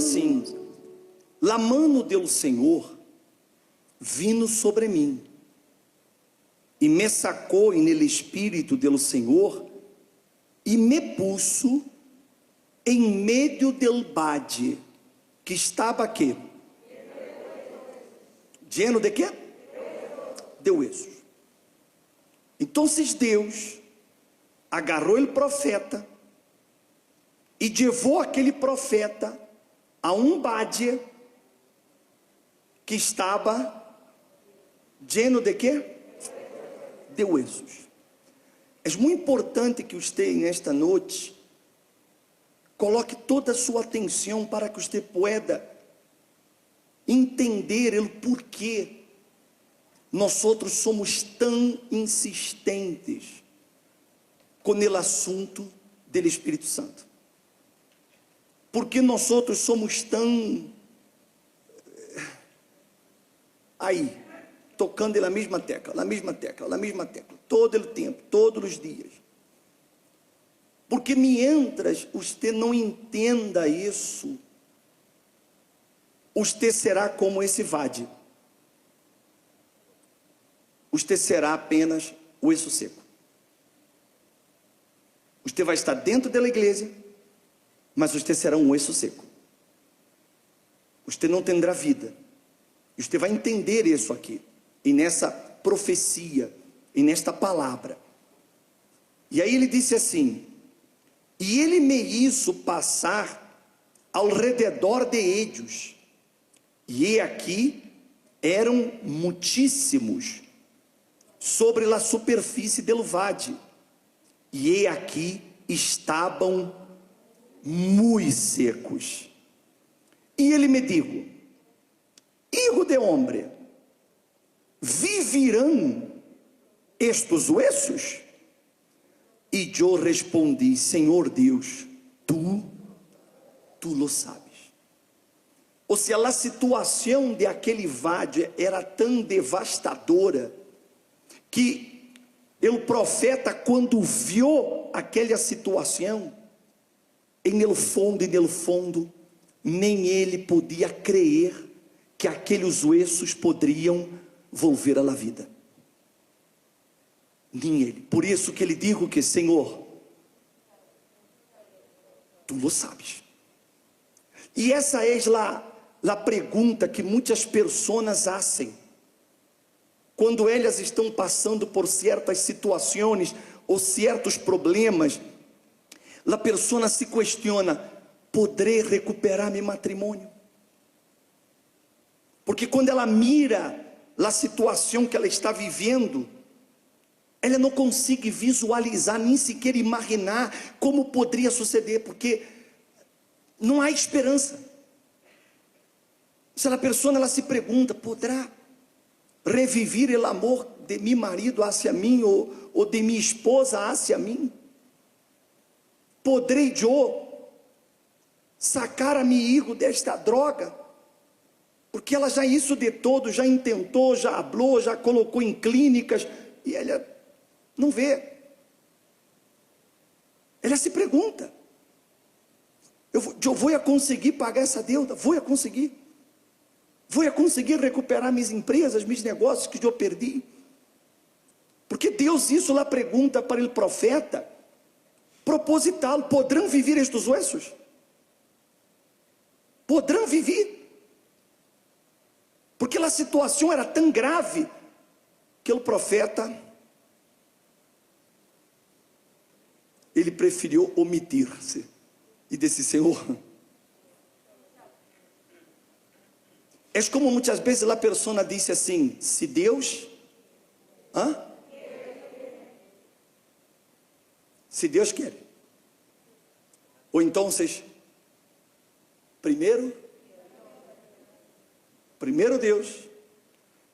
assim: la mano del Senhor vino sobre mim, e me sacou nel espírito del Senhor, e me puso em meio del vade, que estava aqui, lleno de quê? De huesos. Então Deus agarrou o profeta e levou aquele profeta a um vade que estava lleno de quê? De huesos. É muito importante que você, nesta noite, coloque toda a sua atenção para que você pueda entender o porquê nós somos tão insistentes com o assunto do Espírito Santo. Porque nós somos tão aí, tocando na mesma tecla, todo o tempo, todos os dias. Porque mientras você não entenda isso, você será como esse vade. Você será apenas o osso seco. Você vai estar dentro da igreja, mas você será um osso seco. Você não terá vida. Você vai entender isso aqui, e nessa profecia, e nesta palavra. E aí ele disse assim: e ele me hizo passar ao redor de ellos, e aqui eram muitíssimos sobre a superfície do vade, e aqui estavam muito secos. E ele me dijo: hijo de hombre, vivirão estes huesos? E eu respondi: Senhor Deus, tu lo sabes. Ou seja, a situação de aquele vade era tão devastadora, que o profeta, quando viu aquela situação, no fundo, nem ele podia crer que aqueles huesos poderiam volver à vida. Nem ele. Por isso que ele dijo que: Senhor, tu lo sabes. E essa é a pergunta que muitas pessoas fazem quando elas estão passando por certas situações ou certos problemas. A pessoa se questiona: poderei recuperar meu matrimônio? Porque quando ela mira a situação que ela está vivendo, ela não consegue visualizar, nem sequer imaginar como poderia suceder, porque não há esperança. Se a pessoa ela se pergunta: poderá reviver o amor de meu marido hacia mim, ou de minha esposa hacia mim? Poderei eu sacar a meu filho desta droga? Porque ela já isso de todo, já intentou, já falou, já colocou em clínicas, e ela não vê. Ela se pergunta: eu vou conseguir pagar essa deuda? Vou conseguir recuperar minhas empresas, meus negócios que eu perdi? Porque Deus isso lá pergunta para o profeta, proposital: poderão viver estes ossos? Poderão viver? Porque a situação era tão grave, que o profeta, ele preferiu omitir-se, e disse: Senhor. É como muitas vezes a pessoa disse assim: se Deus, se Deus quer, ou então, primeiro Deus.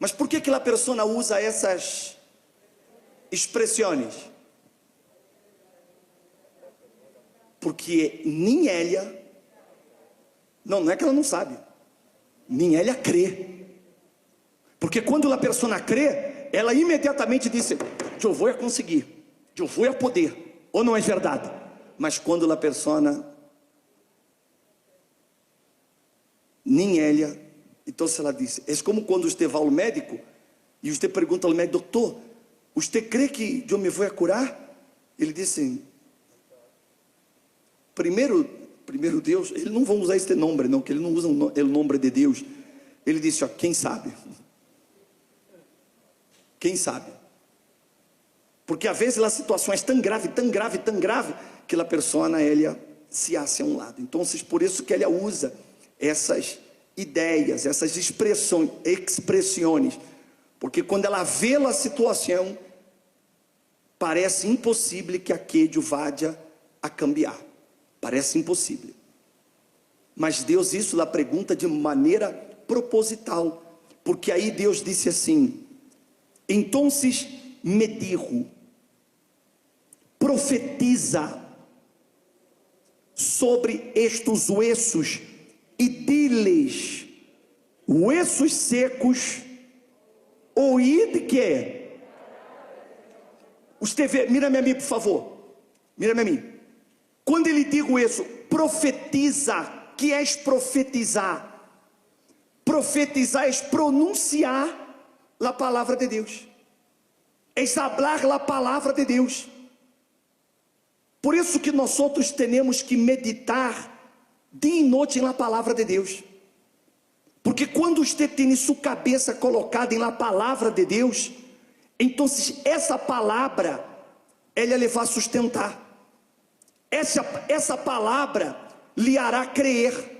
Mas por que a pessoa usa essas expressões? Porque nem ela, não é que ela não sabe, nem ela crê. Porque quando a pessoa crê, ela imediatamente diz: eu vou conseguir, eu vou poder. Ou não é verdade? Mas quando a pessoa nem ela. Então ela disse, é como quando você vai ao médico e você pergunta ao médico, doutor, você crê que eu me vou curar? Ele disse, primeiro Deus, eles não vão usar esse nome, não, que eles não usam o nome de Deus. Ele disse, ó, quem sabe? Quem sabe? Porque às vezes a situação é tão grave, que a pessoa, ela se hace a um lado. Então, por isso que ela usa essas ideias, essas expressões, porque quando ela vê a situação, parece impossível que aquele vá a cambiar, parece impossível, mas Deus isso ela pergunta de maneira proposital, porque aí Deus disse assim, então me dijo, profetiza sobre estes huesos e diles, huesos secos, oíd que você vê, mira-me a mim por favor, mira-me a mim, quando ele digo isso, profetiza, que é profetizar? Profetizar é pronunciar a palavra de Deus, é falar a palavra de Deus. Por isso que nós outros temos que meditar dia e noite na palavra de Deus, porque quando você tem sua cabeça colocada na palavra de Deus, então essa palavra ela lhe vai sustentar, essa palavra lhe hará crer.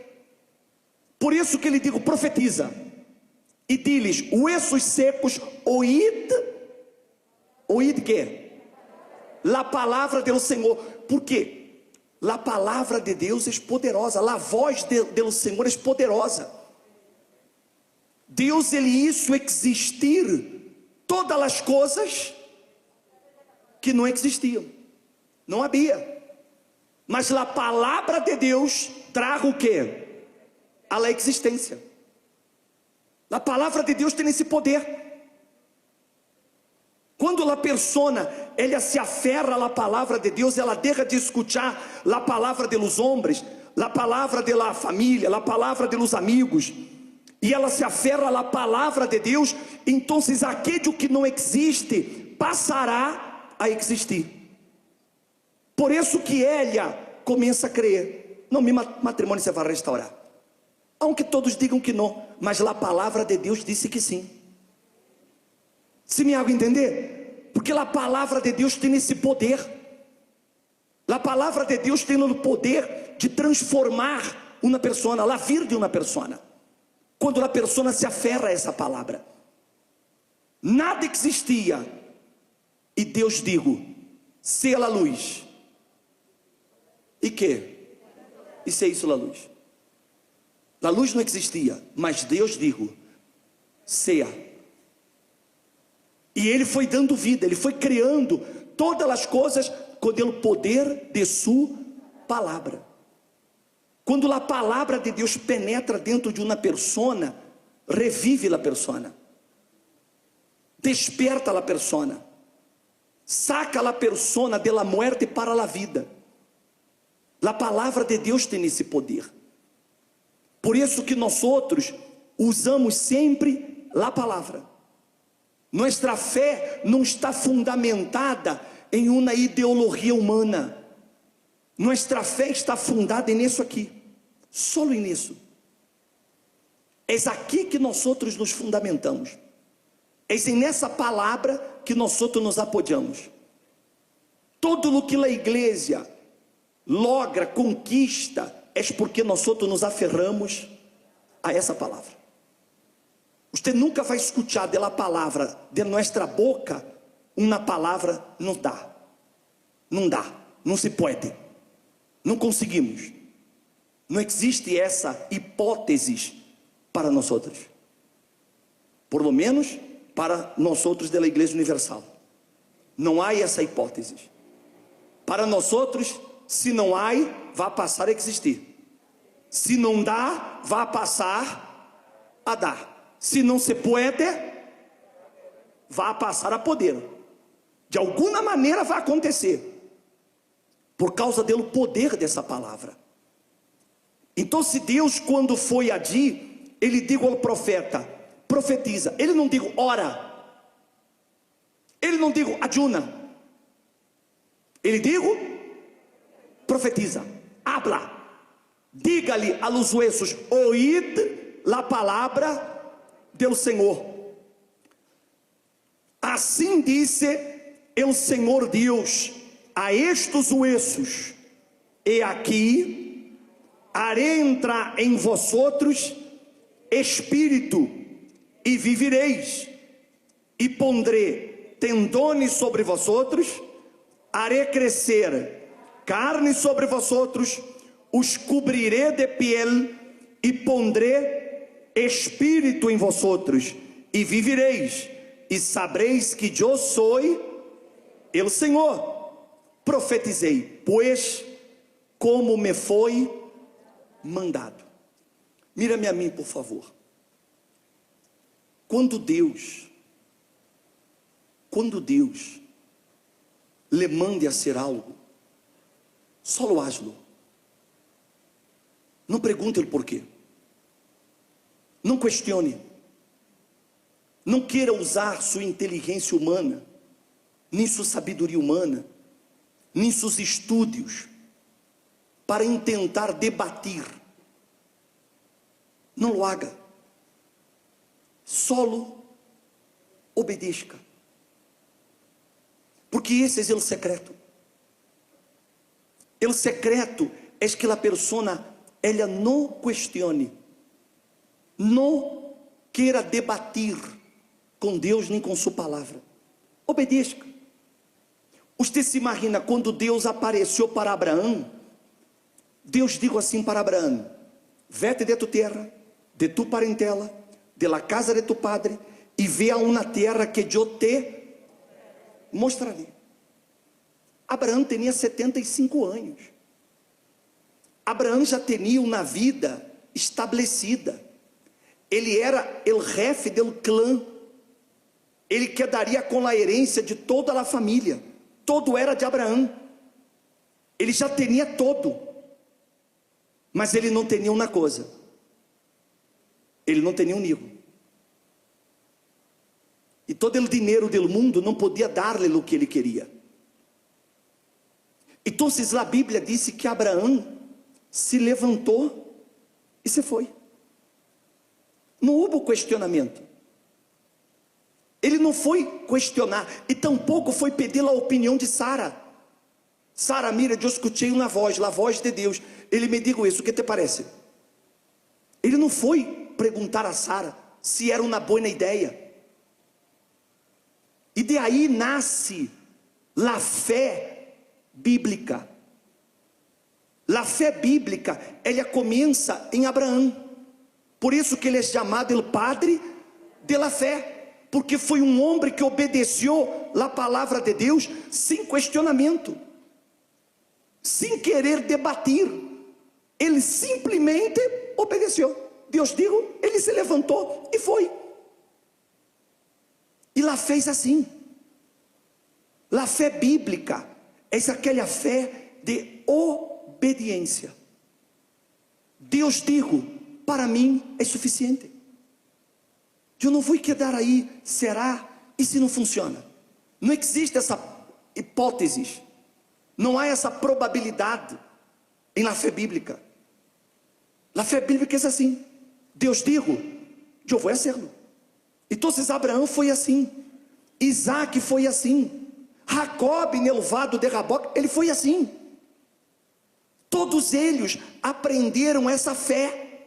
Por isso que ele digo, profetiza e diz, huesos secos, oíd que? A palavra do Senhor. Por quê? A palavra de Deus é poderosa, a voz do Senhor é poderosa. Deus ele hizo existir todas as coisas que não existiam, não havia. Mas a palavra de Deus traga o quê? A existência. A palavra de Deus tem esse poder. Quando a pessoa ela se aferra à palavra de Deus, ela deixa de escutar a palavra dos homens, a palavra da família, a palavra dos amigos, e ela se aferra à palavra de Deus, então aquilo que não existe passará a existir. Por isso que ela começa a crer, não, meu matrimônio se vai restaurar, aunque todos digam que não, mas a palavra de Deus disse que sim. Se me hago entender? Porque a palavra de Deus tem esse poder, a palavra de Deus tem o poder de transformar uma pessoa, a vida de uma pessoa, quando a pessoa se aferra a essa palavra. Nada existia, e Deus digo, seja a luz, e que? E se é isso a luz? A luz não existia, mas Deus digo, seja. E ele foi dando vida, ele foi criando todas as coisas com o poder de sua palavra. Quando a palavra de Deus penetra dentro de uma persona, revive a persona, desperta a persona, saca a persona de la muerte para a vida. A palavra de Deus tem esse poder. Por isso que nós outros usamos sempre a palavra. Nossa fé não está fundamentada em uma ideologia humana. Nossa fé está fundada nisso aqui, só nisso. É aqui que nós outros nos fundamentamos. É nessa palavra que nós outros nos apoiamos. Todo o que a igreja logra, conquista, é porque nós outros nos aferramos a essa palavra. Você nunca vai escutar da palavra de nossa boca uma palavra, não dá, não se pode, não conseguimos, não existe essa hipótese para nós outros, por lo menos para nós outros da Igreja Universal, não há essa hipótese. Para nós outros, se não há, vai passar a existir, se não dá, vai passar a dar. Se não se pode, vai passar a poder. De alguma maneira vai acontecer, por causa do poder dessa palavra. Então, se Deus, quando foi agir, ele digo ao profeta, profetiza. Ele não digo ora, ele não digo adiuna, ele digo profetiza, habla, diga-lhe a los huesos, oíd la palavra do Senhor. Assim disse o Senhor Deus a estes huesos: e aqui haré entrar em vosotros espírito, e vivireis, e pondré tendões sobre vosotros, haré crescer carne sobre vosotros, os cobriré de piel, e pondré espírito em vosotros, e vivireis, e sabreis que eu sou o Senhor. Profetizei, pois, como me foi mandado. Mira-me a mim, por favor. Quando Deus lhe mande a ser algo, só lo hazlo. Não pergunte o porquê. Não questione. Não queira usar sua inteligência humana, nem sua sabedoria humana, nem seus estudos, para intentar debater. Não lo haga. Solo obedeça. Porque esse é o secreto. O secreto é que a persona, ela não questione, não queira debater com Deus nem com sua palavra. Obedeça. Você se imagina quando Deus apareceu para Abraão? Deus disse assim para Abraão: vete de tu terra, de tu parentela, de la casa de tu padre, e ve a uma terra que eu te mostrarei. Abraão tinha 75 anos. Abraão já tinha uma vida estabelecida. Ele era o jefe do clã. Ele quedaria com a herência de toda a família. Todo era de Abraão. Ele já tinha todo. Mas ele não tinha uma coisa. Ele não tinha um hijo. E todo o dinheiro do mundo não podia dar-lhe o que ele queria. Então a Bíblia disse que Abraão se levantou e se foi. Não houve questionamento. Ele não foi questionar, e tampouco foi pedir a opinião de Sara. Sara, mira, eu escutei uma voz, a voz de Deus. Ele me dijo isso, o que te parece? Ele não foi perguntar a Sara se era uma boa ideia. E de aí nasce a fé bíblica. A fé bíblica, ela começa em Abraão. Por isso que ele é chamado o padre de la fé. Porque foi um homem que obedeceu a palavra de Deus sem questionamento, sem querer debater. Ele simplesmente obedeceu. Deus disse, ele se levantou e foi. E lá fez assim. A fé bíblica é aquela fé de obediência. Deus disse, para mim é suficiente. Eu não vou quedar aí, será? E se não funciona? Não existe essa hipótese. Não há essa probabilidade em la fé bíblica. A fé bíblica é assim. Deus disse, eu vou fazê-lo. Então Abraão foi assim. Isaac foi assim. Jacob, nevado de Raboc, ele foi assim. Todos eles aprenderam essa fé.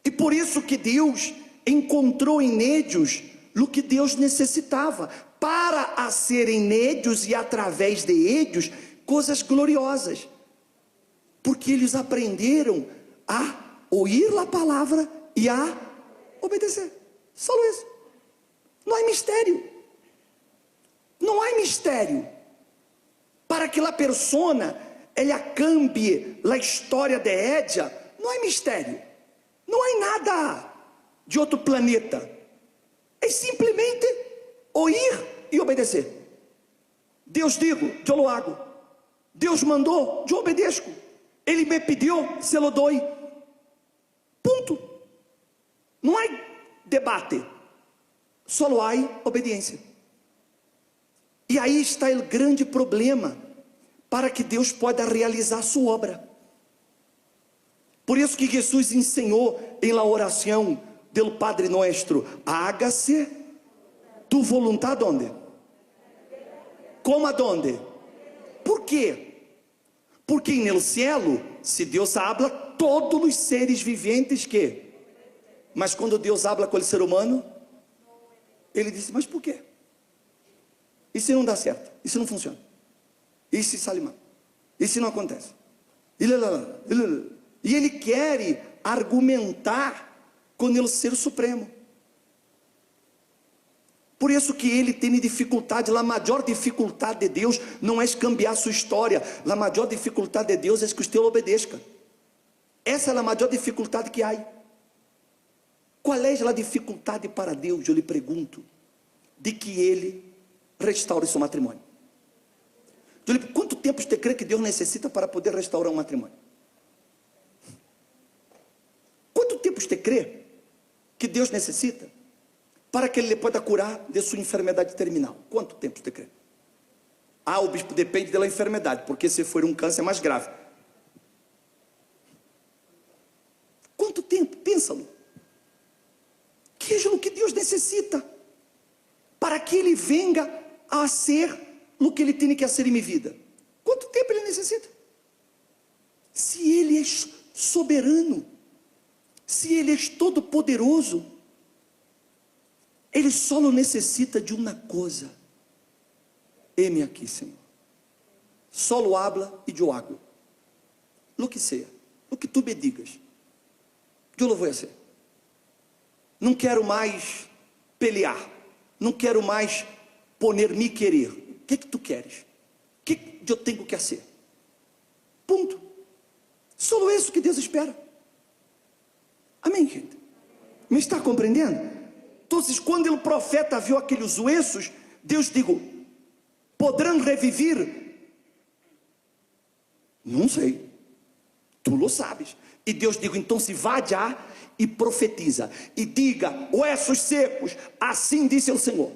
E por isso que Deus encontrou em eles o que Deus necessitava, para a serem neles e através de eles coisas gloriosas, porque eles aprenderam a ouvir a palavra e a obedecer. Só isso. Não há mistério. Não há mistério. Para que a persona ela cambie a história de Édia, não há mistério. Não há nada de outro planeta. É simplesmente ouvir e obedecer. Deus digo, eu lo hago. Deus mandou, eu obedeço. Ele me pediu, se lo doy. Ponto. Não há debate. Só há obediência. E aí está o grande problema para que Deus possa realizar sua obra. Por isso que Jesus ensinou em la oração do Padre Nuestro: hágase tu voluntad, onde? Como aonde? Por quê? Porque no cielo, se Deus habla, todos os seres viventes que. Mas quando Deus habla com o ser humano, ele disse: mas por quê? E se não dá certo? E se não funciona? E se sai mal? E se não acontece? E ele quer argumentar com o ser supremo. Por isso que ele tem dificuldade. A maior dificuldade de Deus não é cambiar sua história. A maior dificuldade de Deus é que você obedeça. Essa é a maior dificuldade que há. Qual é a dificuldade para Deus, eu lhe pergunto, de que ele restaure seu matrimônio? Quanto tempo você crê que Deus necessita para poder restaurar um matrimônio? Quanto tempo você crê que Deus necessita para que Ele lhe possa curar de sua enfermidade terminal? Quanto tempo você crê? Ah, o bispo, depende da enfermidade, porque se for um câncer é mais grave. Quanto tempo? Pensa-lo. Que é o que Deus necessita para que Ele venha a ser o que Ele tem que ser em minha vida. Quanto tempo Ele necessita? Se Ele é soberano, se Ele é todo poderoso, Ele só necessita de uma coisa: heme aqui, Senhor. Solo habla e eu hago lo que seja, o que tu me digas, eu lo vou fazer. Não quero mais pelear, não quero mais poner me querer. O que tu queres? O que eu tenho que fazer? Ponto. Só isso que Deus espera. Amém, gente? Me está compreendendo? Então, quando o profeta viu aqueles ossos, Deus digo: poderão reviver? Não sei, tu lo sabes. E Deus digo: então se vá já e profetiza, e diga: ossos secos, assim disse o Senhor.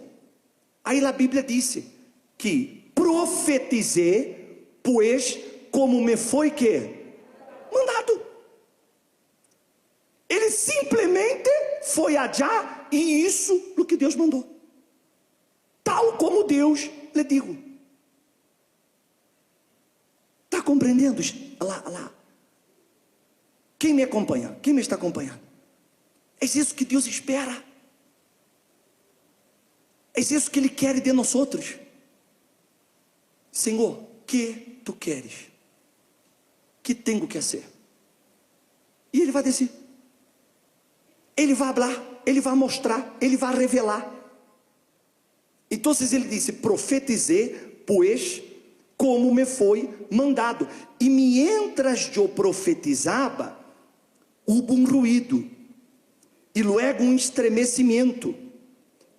Aí a Bíblia disse que profetizei, pois como me foi que mandado. Ele simplesmente foi allá e isso o que Deus mandou, tal como Deus lhe digo. Está compreendendo? Lá. Quem me acompanha? Quem me está acompanhando? É isso que Deus espera. É isso que Ele quer de nós outros. Senhor, que tu queres? Que tenho que fazer? E Ele vai dizer. Ele vai falar, Ele vai mostrar, Ele vai revelar. Então Ele disse: profetizei, pois como me foi mandado. E mientras eu profetizava, houve um ruído, e logo um estremecimento,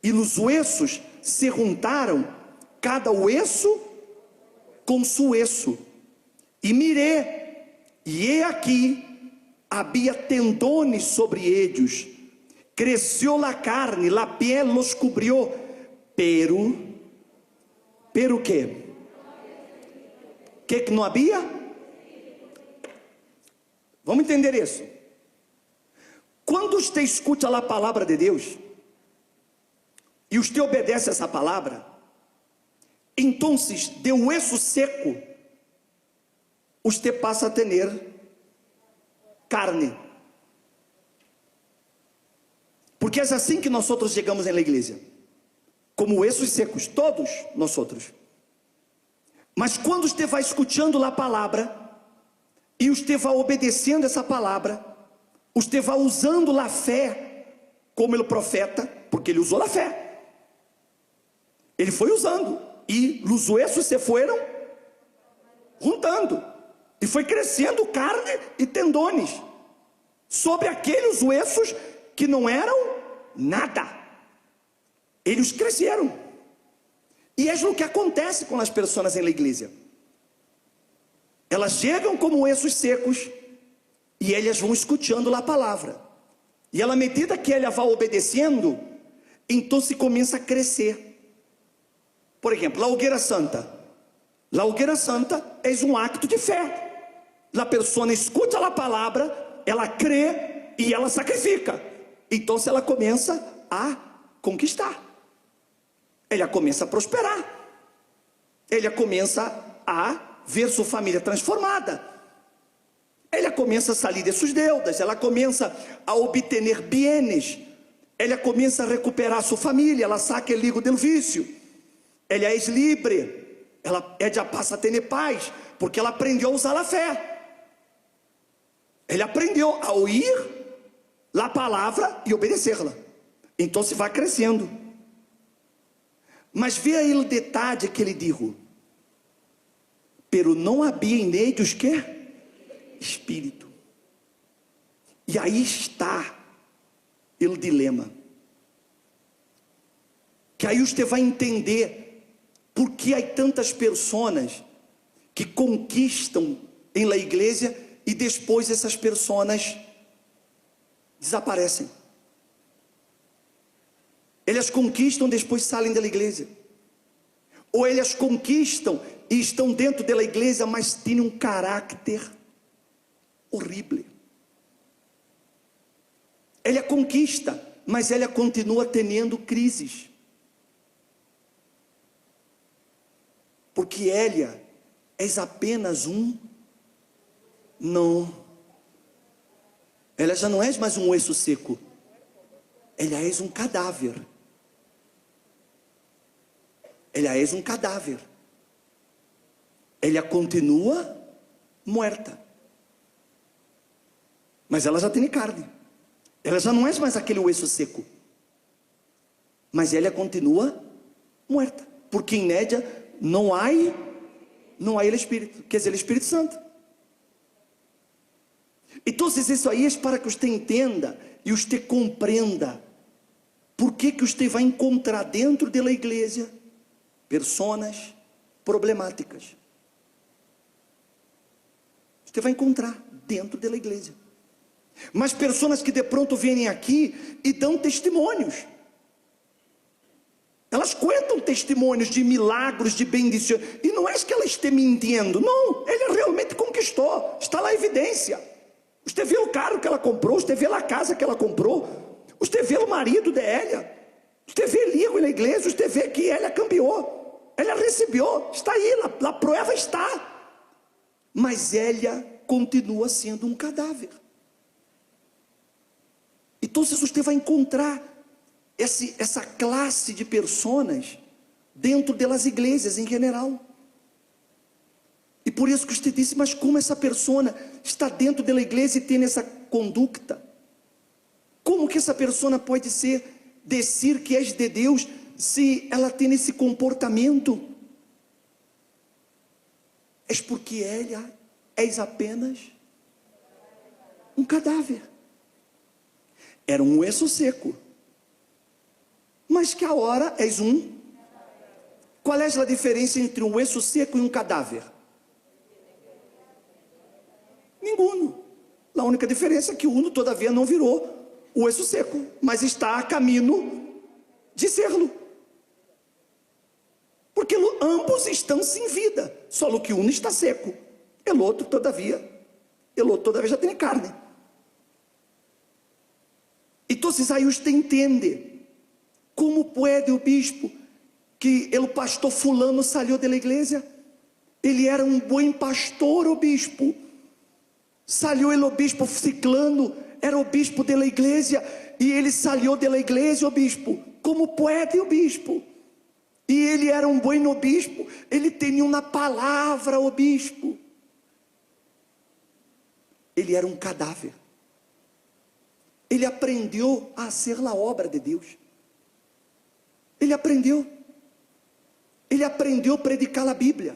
e os ossos se juntaram, cada osso com su osso. E mirei, e he aqui, havia tendones sobre eles, cresceu a carne, a piel los cubrió, pero que? Que não havia? Vamos entender isso. Quando você escuta a palavra de Deus, e você obedece essa palavra, então, de osso seco, você passa a ter carne. Porque é assim que nós chegamos na igreja, como ossos secos, todos nós outros. Mas quando você vai escutando a palavra, e você vai obedecendo essa palavra, você vai usando a fé, como o profeta, porque ele usou a fé. Ele foi usando, e os ossos se foram juntando, e foi crescendo carne e tendones, sobre aqueles ossos que não eram nada. Eles cresceram. E é o que acontece com as pessoas na igreja. Elas chegam como ossos secos e elas vão escutando a palavra. E à medida que ela vai obedecendo, então se começa a crescer. Por exemplo, a hogueira santa. A hogueira santa é um acto de fé. A pessoa escuta a palavra, ela crê e ela sacrifica. Então ela começa a conquistar. Ela começa a prosperar. Ela começa a ver sua família transformada. Ela começa a sair de suas deudas. Ela começa a obter bienes. Ela começa a recuperar sua família. Ela saca o ligo do vício. Ela é livre. Ela já passa a ter paz, porque ela aprendeu a usar a fé. Ela aprendeu a ouvir a palavra e obedecê-la. Então se vai crescendo. Mas vê aí o detalhe que ele dijo: pero não havia em ellos que? Espírito. E aí está o dilema. Que aí você vai entender por que há tantas pessoas que conquistam em la igreja e depois essas pessoas desaparecem. Elas conquistam, depois saem da igreja. Ou elas conquistam e estão dentro da igreja, mas têm um caráter horrível. Ela conquista, mas ela continua tendo crises. Porque ela é apenas não. Ela já não é mais um osso seco. Ela é um cadáver. Ela é um cadáver. Ela continua morta. Mas ela já tem carne. Ela já não é mais aquele osso seco. Mas ela continua morta. Porque em média não há o Espírito. Quer dizer, o Espírito Santo. Então isso aí é para que você entenda e você compreenda por que você vai encontrar dentro da igreja pessoas problemáticas. Você vai encontrar dentro da igreja, mas pessoas que de pronto vêm aqui e dão testemunhos. Elas contam testemunhos de milagres, de bendições, e não é que ela esteja mentindo, não, ela realmente conquistou, está lá a evidência. Você vê o carro que ela comprou, você vê a casa que ela comprou, você vê o marido dela, você vê ligo na igreja, você vê que ela cambiou, ela recebeu, está aí, a prova está, mas ela continua sendo um cadáver. Então você vai encontrar essa classe de pessoas dentro das igrejas em geral. E por isso que você disse: mas como essa pessoa está dentro da igreja e tem essa conduta? Como que essa pessoa pode dizer que é de Deus se ela tem esse comportamento? É porque ela é apenas um cadáver. Era um osso seco, mas que agora és um. Qual é a diferença entre um osso seco e um cadáver? Nenhuma. A única diferença é que um todavia não virou o osso seco, mas está a caminho de serlo. Porque ambos estão sem vida, só que um está seco, o outro todavia já tem carne. Então aí você entende como pode o bispo, que o pastor fulano saiu da igreja, ele era um bom pastor, o bispo, saiu o bispo ciclano, era o bispo da igreja, e ele saiu da igreja, o bispo, como pode o bispo? E ele era um bom bispo, ele tinha uma palavra, o bispo, ele era um cadáver. Ele aprendeu a ser a obra de Deus. Ele aprendeu a predicar a Bíblia,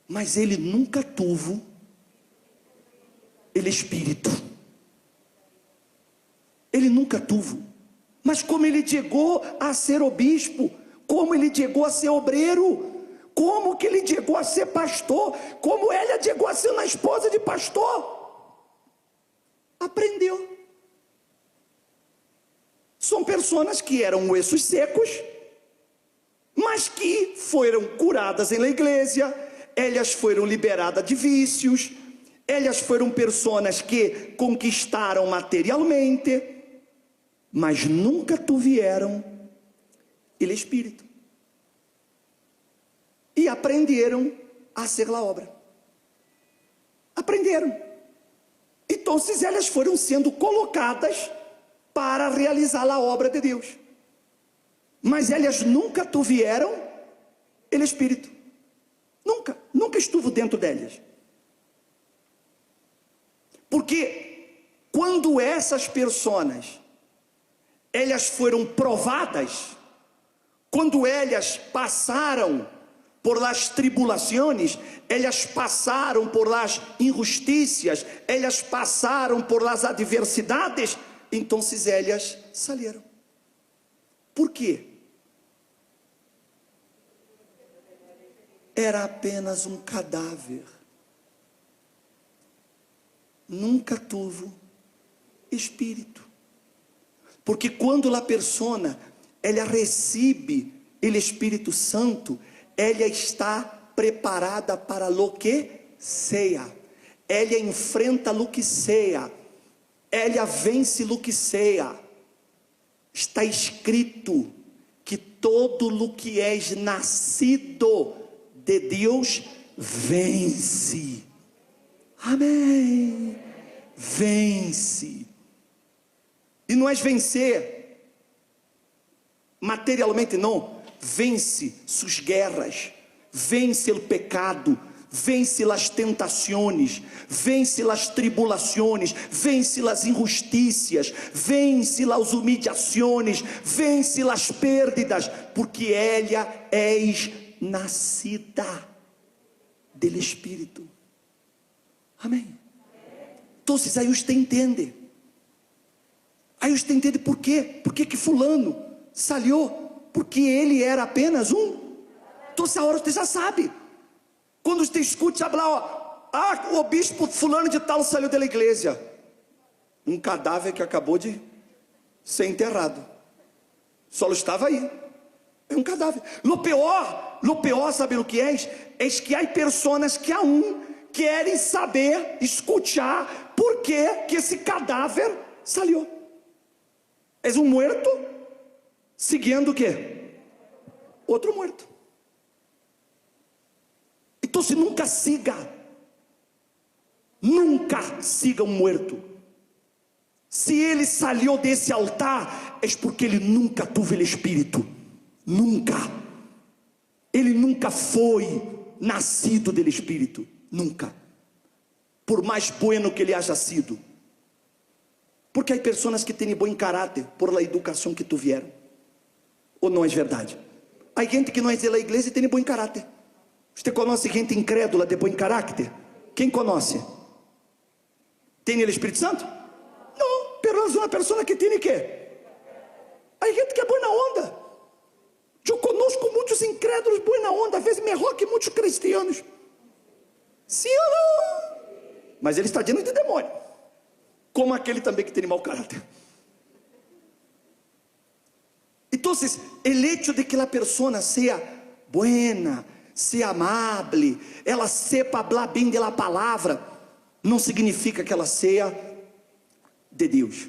mas ele nunca teve o Espírito. Ele nunca teve. Mas como ele chegou a ser o bispo, como ele chegou a ser obreiro, Como que ele chegou a ser pastor? Como ela chegou a ser uma esposa de pastor? Aprendeu. São pessoas que eram huesos secos, mas que foram curadas na igreja, elas foram liberadas de vícios, elas foram pessoas que conquistaram materialmente, mas nunca tiveram o Espírito. E aprenderam a fazer a obra. Aprenderam. Então, elas foram sendo colocadas para realizar a obra de Deus. Mas elas nunca tiveram o Espírito. Nunca estuvo dentro delas. Porque quando essas pessoas, elas foram provadas, quando elas passaram por las tribulações, elas passaram por las injusticias, elas passaram por las adversidades, então elas saíram. Por quê? Era apenas um cadáver. Nunca teve espírito. Porque quando a pessoa, ela recebe o Espírito Santo, ela está preparada para o que seja. Ela enfrenta o que seja. Ela vence o que seja. Está escrito que todo o que é nascido de Deus vence. Amém. Vence. E não é vencer materialmente, não. Vence suas guerras, vence o pecado, vence as tentações, vence as tribulações, vence as injusticias, vence as humilhações, vence as perdas, porque ela é nascida do Espírito. Amém. Então, aí você entende. Aí você entende por quê? Por que fulano saiu? Porque ele era apenas um. Então, essa hora você já sabe. Quando você escuta falar, o bispo fulano de tal saiu da igreja. Um cadáver que acabou de ser enterrado. Só estava aí. É um cadáver. Lo pior, sabe o que é? É que há pessoas que querem saber, escutar, por que esse cadáver saiu. É um morto, seguindo o quê? Outro morto. Então, se nunca siga um morto. Se ele saiu desse altar, é porque ele nunca teve o Espírito. Nunca. Ele nunca foi nascido do Espírito. Nunca. Por mais bueno que ele haja sido. Porque há pessoas que têm bom caráter por la educação que tiveram. Ou não é verdade? Há gente que não é da igreja e tem bom caráter. Você conhece gente incrédula de bom caráter? Quem conhece? Tem o Espírito Santo? Não, mas uma pessoa que tem o quê? Há gente que é boa na onda. Eu conosco muitos incrédulos boa na onda, às vezes melhor que muitos cristianos. Sim ou não? Mas ele está dizendo de demônio. Como aquele também que tem mau caráter. Então, o hecho de que a pessoa seja buena, seja amável, ela sepa falar bem da palavra, não significa que ela seja de Deus.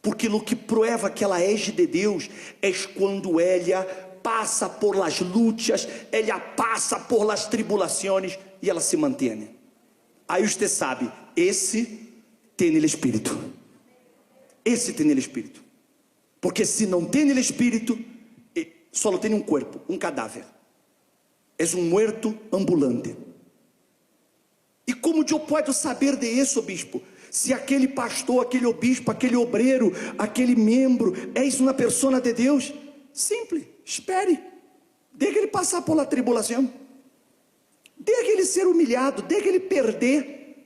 Porque o que prova que ela é de Deus é quando ela passa por las lutas, ela passa por las tribulações e ela se mantém. Aí você sabe, esse tem o Espírito. Esse tem o Espírito. Porque se não tem o Espírito, só tem um corpo, um cadáver. É um muerto ambulante. E como eu posso saber de isso, bispo? Se aquele pastor, aquele obispo, aquele obreiro, aquele membro é uma pessoa de Deus? Simples, espere. Deixe ele passar por la tribulação. Deixe ele ser humilhado, deixe ele perder.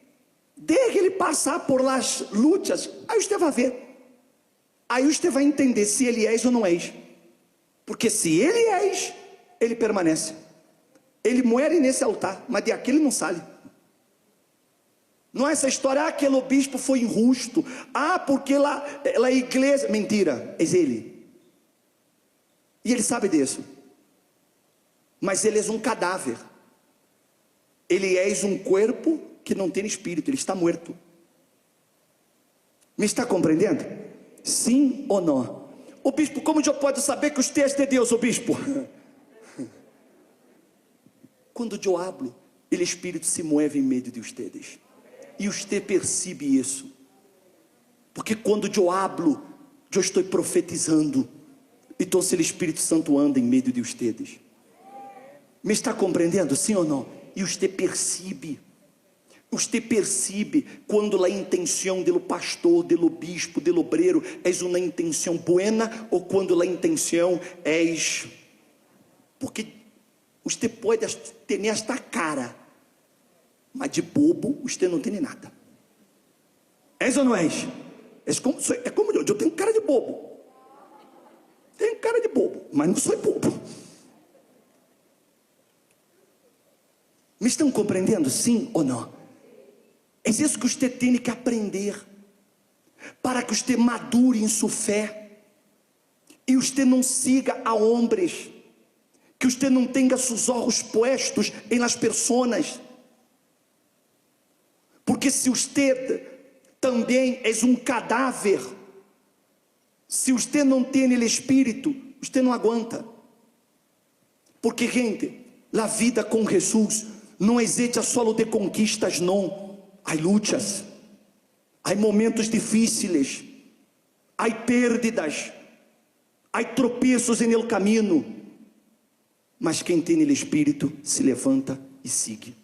Deixe ele passar por las lutas. Aí você vai ver. Aí você vai entender se ele é ou não é. Porque se ele é, ele permanece. Ele muere nesse altar, mas de aqui ele não sai. Não é essa história, aquele obispo foi injusto, porque lá a igreja, mentira, é ele. E ele sabe disso. Mas ele é um cadáver. Ele é um corpo que não tem espírito, ele está morto. Me está compreendendo? Sim ou não? O bispo, como eu posso saber que você é de Deus, o bispo? Quando eu hablo, o espírito se move em meio de vocês. E você percebe isso. Porque quando eu hablo, eu estou profetizando. Então o Espírito Santo anda em meio de vocês. Me está compreendendo, sim ou não? E você percebe. Você percebe quando a intenção do pastor, do bispo, do obreiro é uma intenção buena ou quando a intenção é... Porque você pode ter esta cara, mas de bobo você não tem nada. É ou não é? É como eu tenho cara de bobo. Tenho cara de bobo, mas não sou bobo. Me estão compreendendo, sim ou não? É isso que você tem que aprender, para que você madure em sua fé, e você não siga a homens, que você não tenha seus olhos postos em las pessoas, porque se você também é um cadáver, se você não tem o Espírito, você não aguenta, porque gente, a vida com Jesus não é só de conquistas, não. Há lutas, há momentos difíceis, há perdas, há tropeços no caminho, mas quem tem o Espírito se levanta e segue.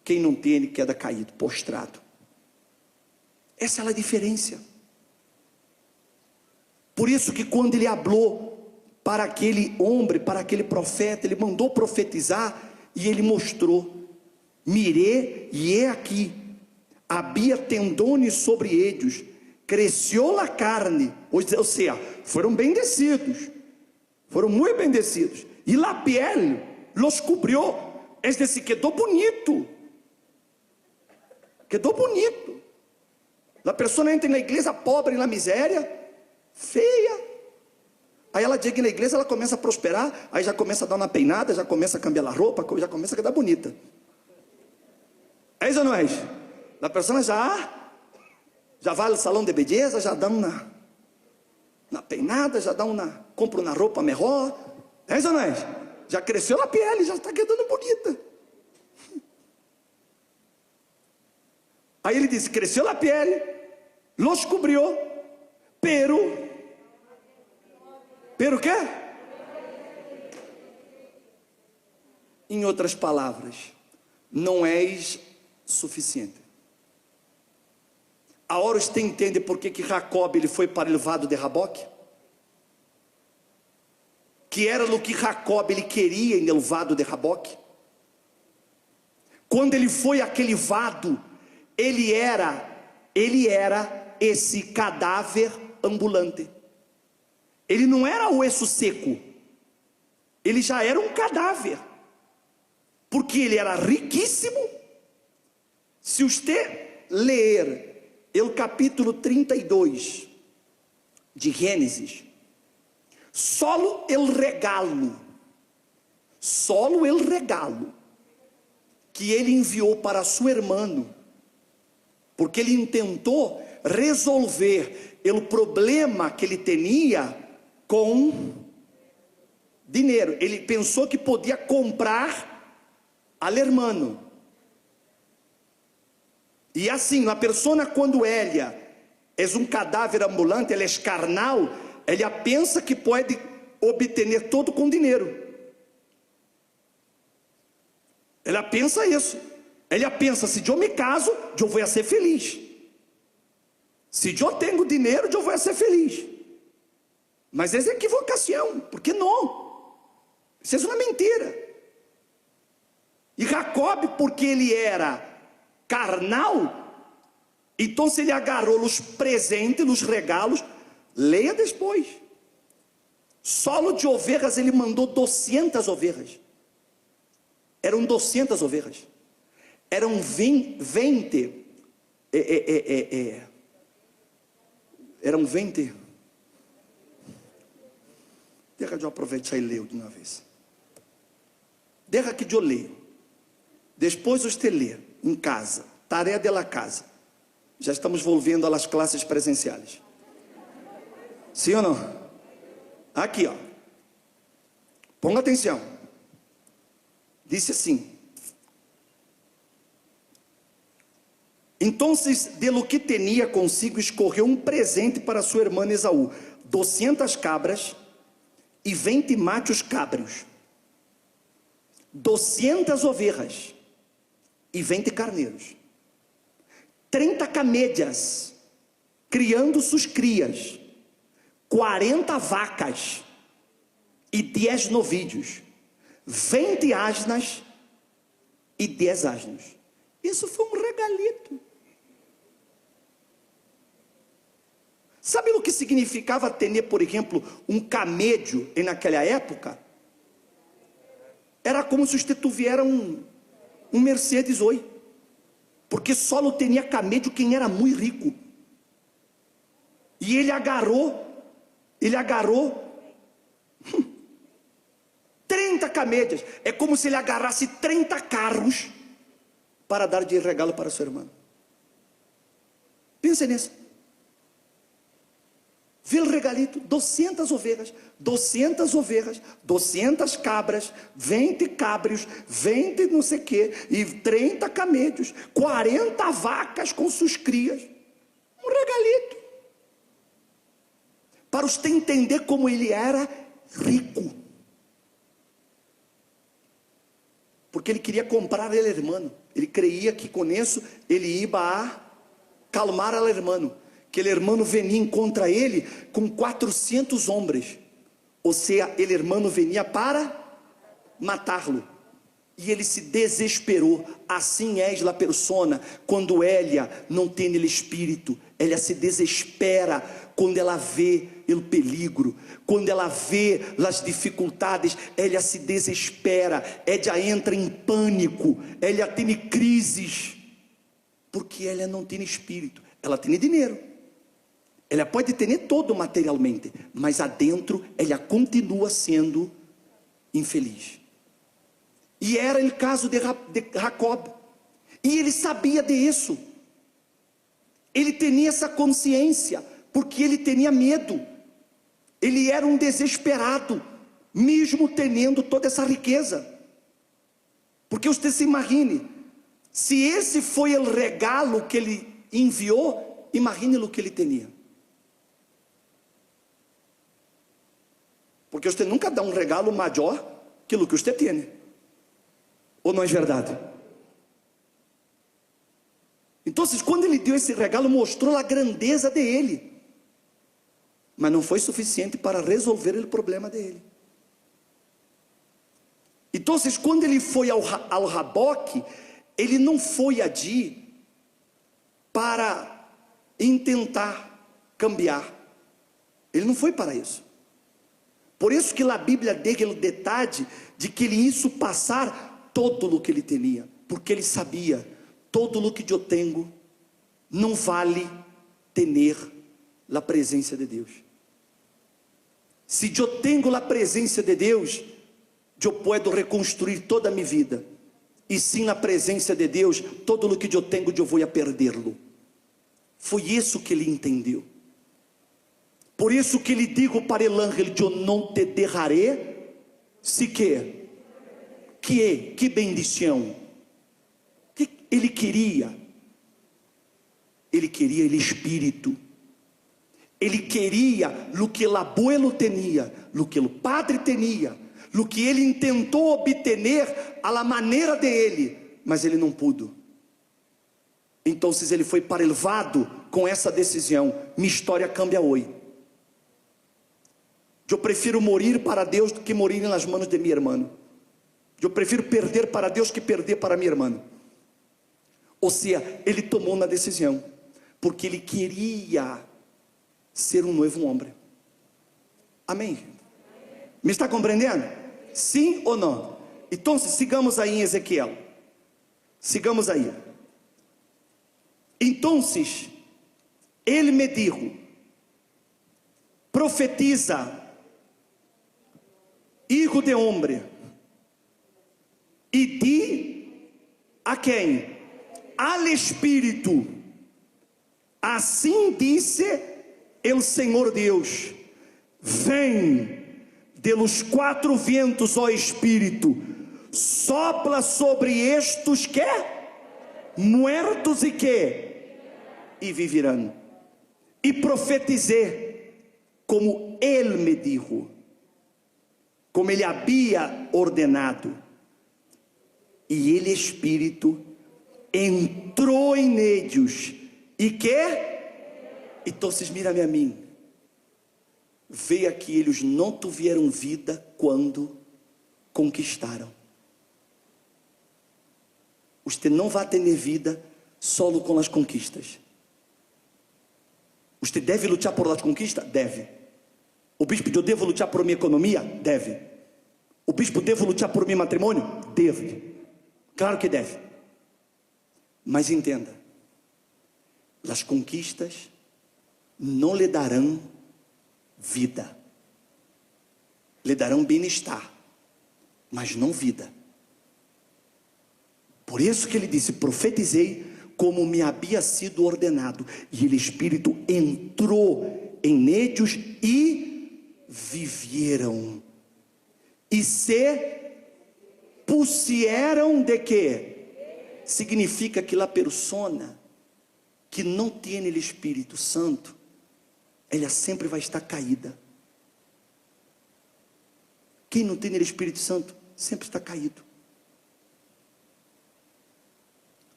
Quem não tem, ele queda caído, postrado. Essa é a diferença. Por isso que quando ele falou para aquele homem, para aquele profeta, ele mandou profetizar e ele mostrou. Mirei e é aqui, havia tendões sobre eles, cresceu a carne, ou seja, foram bendecidos, foram muito bendecidos, e a pele los cobriu, é decir, quedou bonito, a pessoa entra na igreja pobre, na miséria, feia, aí ela chega na igreja, ela começa a prosperar, aí já começa a dar uma peinada, já começa a cambiar a roupa, já começa a quedar bonita. É isso ou não é isso? A pessoa já vai ao salão de beleza, já dá uma peinada, já dá compra uma roupa melhor. É isso ou não é isso? Já cresceu a pele, já está quedando bonita. Aí ele disse, cresceu a pele, los cobriu, pero o quê? Em outras palavras, não és suficiente. Agora você entende por que Jacob ele foi para o vado de Jaboque? Que era o que Jacob ele queria em el vado de Jaboque? Quando ele foi àquele vado, ele era esse cadáver ambulante. Ele não era o osso seco, ele já era um cadáver, porque ele era riquíssimo. Se você ler o capítulo 32 de Gênesis, solo el regalo que ele enviou para seu irmão, porque ele tentou resolver o problema que ele tinha com dinheiro. Ele pensou que podia comprar al hermano. E assim, a pessoa quando ela é um cadáver ambulante, ela é carnal, ela pensa que pode obter tudo com dinheiro. Ela pensa isso. Ela pensa, se eu me caso, eu vou ser feliz. Se eu tenho dinheiro, eu vou ser feliz. Mas essa é equivocação, porque não. Isso é uma mentira. E Jacob, porque ele era carnal, então ele agarrou os presentes, os regalos. Leia depois. Solo de ovelhas ele mandou 200 ovelhas. eram 200 ovelhas, eram 20, eram 20, deixa eu aproveitar e ler de uma vez, deixa que eu leio, depois você lê em casa, tarefa da casa, já estamos volvendo às classes presenciais, sim ou não? Aqui ó, ponga atenção, disse assim: então, de lo que tinha consigo, escorreu um presente para sua irmã Esaú, 200 cabras e 20 machos cabros, 200 ovelhas e 20 carneiros, 30 camélias, criando suas crias, 40 vacas e 10 novilhos, 20 asnas e 10 asnos. Isso foi um regalito. Sabe o que significava ter, por exemplo, um camello naquela época? Era como se você tivesse um Mercedes hoje, porque só não tinha camello quem era muito rico. E ele agarrou 30 camélias, é como se ele agarrasse 30 carros para dar de regalo para sua irmã. Pense nisso. Vê o regalito, 200 ovelhas, 200 cabras, 20 cabros, 20 não sei o que, e 30 camélios, 40 vacas com suas crias. Um regalito. Para você entender como ele era rico. Porque ele queria comprar ele irmão. Ele creia que com isso ele ia a calmar al irmão. Que ele irmão venia contra ele com 400 homens. Ou seja, ele irmão venia para matá-lo. E ele se desesperou. Assim é a persona quando ela não tem ele espírito. Ela se desespera quando ela vê o peligro, quando ela vê as dificuldades, ela se desespera, ela entra em pânico, ela tem crises, porque ela não tem espírito. Ela tem dinheiro, ela pode ter todo materialmente, mas adentro ela continua sendo infeliz. E era o caso de Jacob, e ele sabia disso, ele tinha essa consciência, porque ele tinha medo, ele era um desesperado, mesmo tendo toda essa riqueza, porque você se imagine, se esse foi o regalo que ele enviou, imagine o que ele tinha, porque você nunca dá um regalo maior que o que você tem, ou não é verdade? Então, quando ele deu esse regalo, mostrou a grandeza dele, mas não foi suficiente para resolver o problema dele. Então, quando ele foi ao Jaboque, ele não foi ali para tentar cambiar, ele não foi para isso. Por isso que a Bíblia deu aquele detalhe de que ele isso passar todo o que ele tinha, porque ele sabia, todo o que eu tenho não vale ter a presença de Deus. Se eu tenho a presença de Deus, eu posso reconstruir toda a minha vida, e sem a presença de Deus, todo o que eu tenho, eu vou a perdê-lo. Foi isso que ele entendeu. Por isso que ele digo para el ángel: eu não te deixarei, se que bendição. Que ele queria ele espírito. Ele queria o que o abuelo tinha, o que o padre tinha, o que ele tentou obter a la maneira dele, mas ele não pôde. Então ele foi parelvado com essa decisão. Minha história cambia hoje. Eu prefiro morir para Deus do que morir nas mãos de minha irmã. Eu prefiro perder para Deus que perder para minha irmã. Ou seja, ele tomou uma decisão, porque ele queria ser um novo homem. Amém? Me está compreendendo? Sim ou não? Então, sigamos aí em Ezequiel. Sigamos aí. Então, ele me dijo: profetiza, hijo de hombre, e di a quem? Al Espírito: assim disse o Senhor Deus: vem de los quatro ventos, ó Espírito, sopla sobre estes que muertos e viverão. E profetizei como ele me dijo, como ele havia ordenado. E ele, Espírito, entrou em ellos. E que? Então, mira-me a mim. Veja que eles não tiveram vida quando conquistaram. Você não vai ter vida solo com as conquistas. Você deve lutar por as conquistas? Deve. O bispo, eu devo lutar por minha economia? Deve. O bispo, devo lutar por meu matrimônio? Deve. Claro que deve. Mas entenda, as conquistas não lhe darão vida, lhe darão bem-estar, mas não vida. Por isso que ele disse: profetizei como me havia sido ordenado, e o Espírito entrou em ellos e viveram, e se pusieron de quê? Significa que a persona que não tem o Espírito Santo, ela sempre vai estar caída. Quem não tem o Espírito Santo sempre está caído.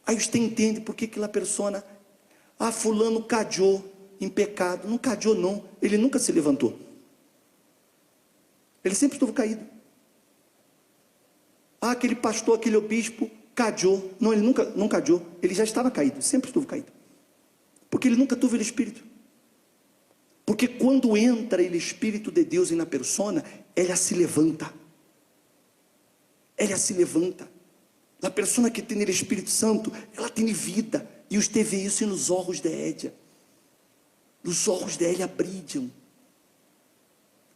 Aí você entende por que aquela persona, fulano cadiou em pecado. Não cadiou não, ele nunca se levantou. Ele sempre esteve caído. Aquele pastor, aquele bispo cadiou. Não, ele nunca não cadiou, ele já estava caído, sempre esteve caído. Porque ele nunca teve o Espírito. Porque quando entra o Espírito de Deus na persona, ela se levanta. Ela se levanta. A persona que tem o Espírito Santo, ela tem vida. E você vê isso nos olhos de Édia. Os olhos dela brilham.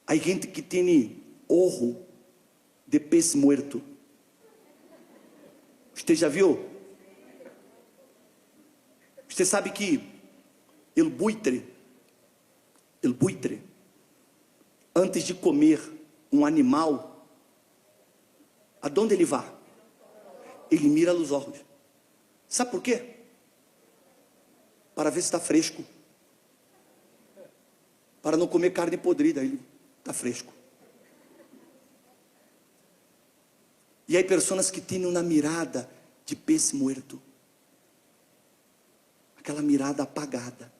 Há gente que tem olho de peixe morto. Você já viu? Você sabe que o buitre, antes de comer um animal, aonde ele vai? Ele mira nos olhos. Sabe por quê? Para ver se está fresco. Para não comer carne podrida, ele está fresco. E há pessoas que têm uma mirada de peixe morto. Aquela mirada apagada.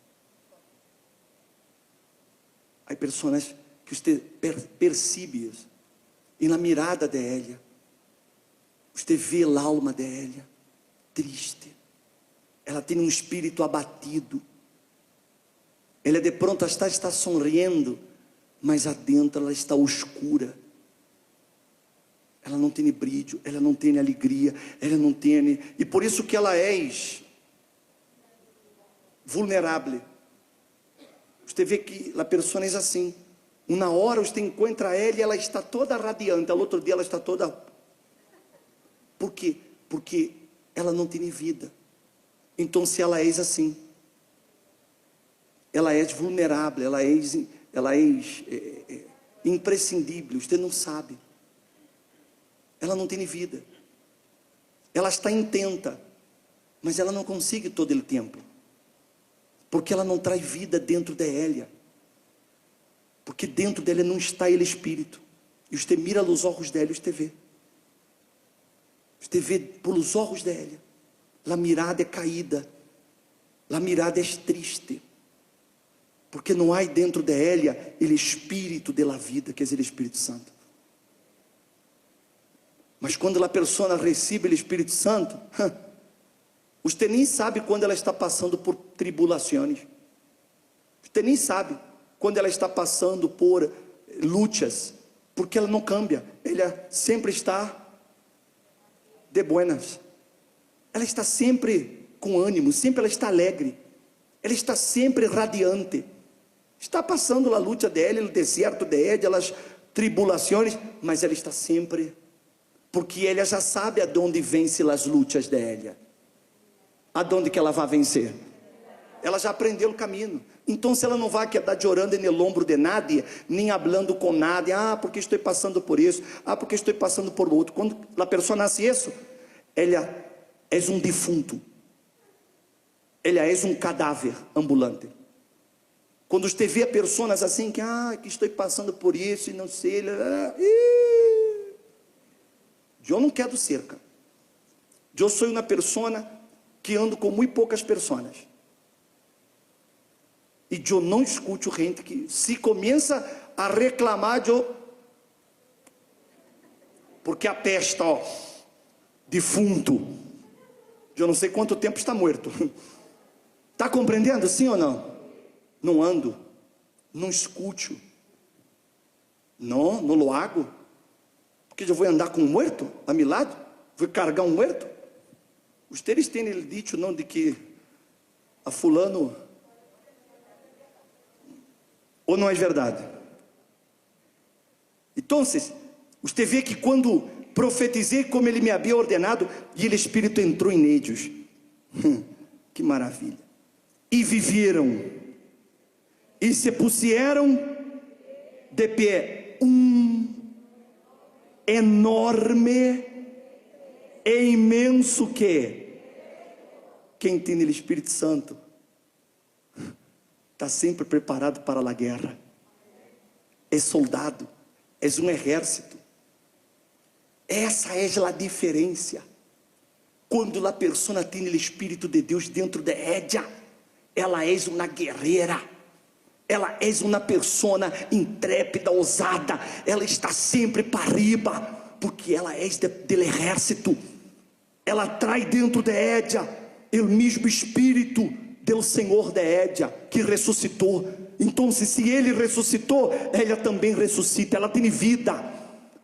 Há pessoas que você percebe isso. E na mirada dela, você vê a alma dela triste. Ela tem um espírito abatido. Ela de pronto está sorrindo, mas adentro ela está escura. Ela não tem brilho, ela não tem alegria, ela não tem... E por isso que ela é vulnerável. Você vê que a pessoa é assim. Uma hora você encontra ela e ela está toda radiante, ao outro dia ela está toda... Por quê? Porque ela não tem vida. Então se ela é assim, ela é vulnerável, ela é imprescindível, você não sabe. Ela não tem vida. Ela está intenta, mas ela não consegue todo o tempo. Porque ela não traz vida dentro dela. Porque dentro dela não está o Espírito. E você mira nos olhos dela e você vê. Você vê pelos olhos dela. A mirada é caída. A mirada é triste. Porque não há dentro dela o Espírito da vida, que é o Espírito Santo. Mas quando a pessoa recebe o Espírito Santo, você nem sabe quando ela está passando por tribulações. Você nem sabe quando ela está passando por lutas, porque ela não cambia. Ela sempre está de buenas. Ela está sempre com ânimo, sempre ela está alegre. Ela está sempre radiante. Está passando a luta dela, o deserto de ela, as tribulações, mas ela está sempre, porque ela já sabe aonde vence as lutas dela. Aonde que ela vai vencer? Ela já aprendeu o caminho. Então ela não vai quedar chorando no ombro de nadie, nem falando com nadie. Porque estou passando por isso. Porque estou passando por outro. Quando a pessoa nasce isso, ela é um defunto. Ela é um cadáver ambulante. Quando você vê pessoas assim que estou passando por isso e não sei, eu não quero cerca. Eu sou uma pessoa que ando com muito poucas pessoas. E eu não escuto gente que se começa a reclamar, porque apesta, defunto. Eu não sei quanto tempo está morto. Está compreendendo, sim ou não? Não ando, não escuto. Não lo hago. Porque eu vou andar com um morto a meu lado? Vou carregar um morto? Vocês têm ele dito, não, de que a fulano... Ou não é verdade? Então, você vê que quando profetizei como ele me havia ordenado, e o Espírito entrou em eles. Que maravilha. E viveram, e se puseram de pé, enorme e imenso que quem tem o Espírito Santo está sempre preparado para a guerra. É soldado, é um exército. Essa é a diferença. Quando a pessoa tem o Espírito de Deus dentro de ela é uma guerreira. Ela é uma pessoa intrépida, ousada. Ela está sempre para riba, porque ela é do exército. Ela traz dentro de o mesmo Espírito do Senhor de que ressuscitou. Então, se ele ressuscitou, ela também ressuscita. Ela tem vida.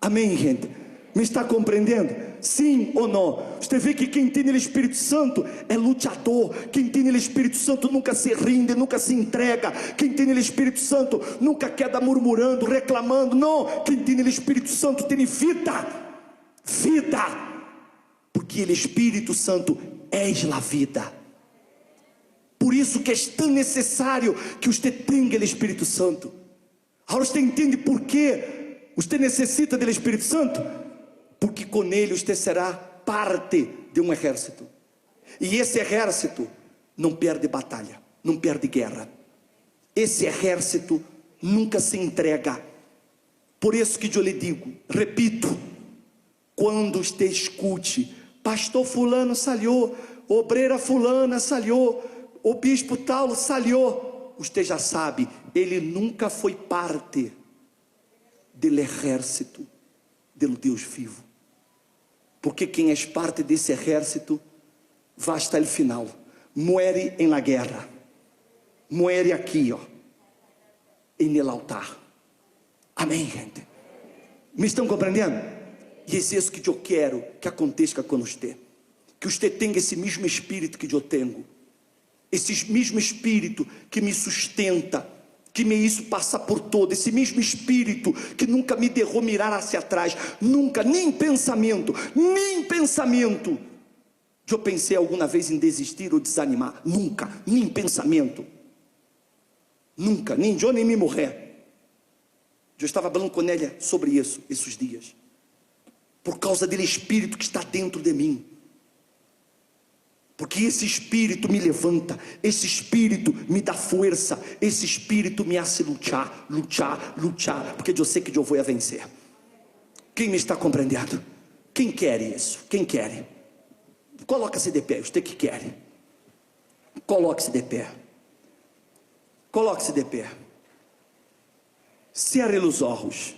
Amém, gente? Me está compreendendo? Sim ou não? Você vê que quem tem o Espírito Santo é lutador. Quem tem o Espírito Santo nunca se rinde, nunca se entrega. Quem tem o Espírito Santo nunca queda murmurando, reclamando. Não, quem tem o Espírito Santo tem vida. Vida. Porque o Espírito Santo é a vida. Por isso que é tão necessário que você tenha o Espírito Santo. Agora você entende por que você necessita do Espírito Santo? Porque com ele você será parte de um exército. E esse exército não perde batalha, não perde guerra. Esse exército nunca se entrega. Por isso que eu lhe digo, repito, quando você escute, pastor fulano saliou, obreira fulana saliou, o bispo tal saliou, você já sabe, ele nunca foi parte do exército do Deus vivo. Porque quem é parte desse exército vai até o final. Muere em la guerra. Muere aqui, em el altar. Amém, gente? Me estão compreendendo? E é isso que eu quero que aconteça com você. Que você tenha esse mesmo espírito que eu tenho. Esse mesmo espírito que me sustenta, que me hizo passar por todo, esse mesmo espírito que nunca me deixou mirar hacia atrás, nunca, nem pensamento, eu pensei alguma vez em desistir ou desanimar, nunca, nem pensamento, nunca, nem eu nem me morrer. Eu estava falando com ela sobre isso, esses dias, por causa dele espírito que está dentro de mim. Porque esse espírito me levanta, esse espírito me dá força, esse espírito me hace lutar, porque eu sei que eu vou vencer. Quem me está compreendendo? Quem quer isso? Quem quer? Coloca-se de pé, você que quer. Coloque-se de pé. Coloque-se de pé. Cierre os olhos.